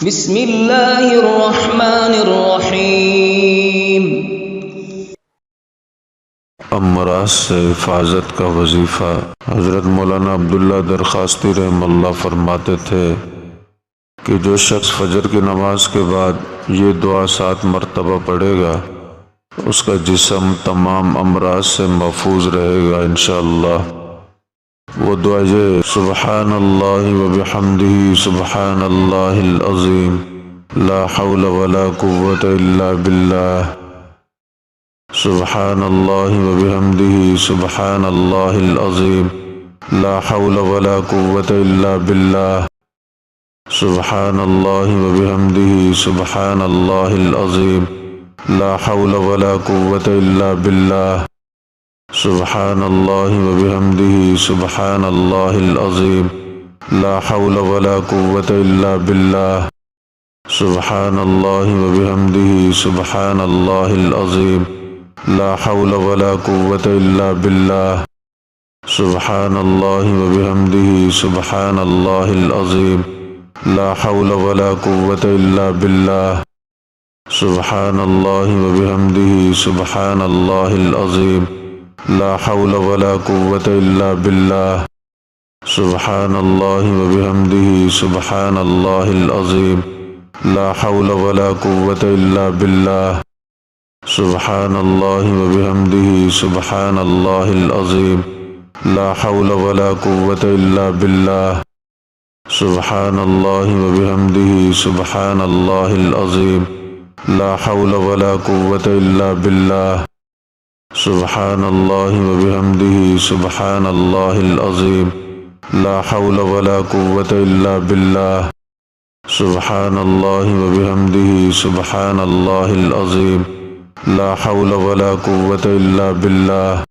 बिस्मिल्लाहिर्रहमानिर्रहीम। अमराज से हिफाजत का वजीफ़ा। हज़रत मौलाना अब्दुल्ला दरखास्ती रहमतुल्लाह फरमाते थे कि जो शख्स फजर की नमाज के बाद ये दुआ 7 मरतबा पढ़ेगा उसका जिस्म तमाम अमराज से महफूज रहेगा इंशाअल्लाह। वो दुआ ये: सुबहानल्लाहि व बिहम्दिही सुबहानल्लाहिल अज़ीम ला हौला वला कुव्वता इल्ला बिल्लाह। सुबहानल्लाहि व बिहम्दिही सुबहानल्लाहिल अज़ीम ला हौला वला कुव्वता इल्ला बिल्लाह। सुबहानल्लाहि व बिहम्दिही सुबहानल्लाहिल अज़ीम ला हौला वला कुव्वता इल्ला बिल्लाह। सुबहानल्लाहि व बिहम्दिही सुबहानल्लाहिल अज़ीम ला हौला वला कुव्वता इल्ला बिल्लाह। सुबहानल्लाहि व बिहम्दिही सुबहानल्लाहिल अज़ीम ला हौला वला कुव्वता इल्ला बिल्लाह। सुबहानल्लाहि व बिहम्दिही सुबहानल्लाहिल अज़ीम ला हौला वला कुव्वता इल्ला बिल्लाह। सुबहानल्लाहि व बिहम्दिही सुबहानल्लाहिल अज़ीम ला हौला वला कुव्वता इल्ला बिल्लाह। सुबहानल्लाहि व बिहम्दिही सुबहानल्लाहिल अज़ीम ला हौला वला कुव्वता इल्ला बिल्लाह। सुबहानल्लाहि व बिहम्दिही सुबहानल्लाहिल अज़ीम ला हौला वला कुव्वता इल्ला बिल्लाह। सुबहानल्लाहि व बिहम्दिही सुबहानल्लाहिल अज़ीम ला हौला वला कुव्वता इल्ला बिल्लाह। सुबहानल्लाहि व बिहम्दिही सुबहानल्लाहिल अज़ीम ला हौला वला कुव्वता इल्ला बिल्लाह। सुबहानल्लाहि व बिहम्दिही सुबहानल्लाहिल अज़ीम ला हौला वला कुव्वता इल्ला बिल्लाह।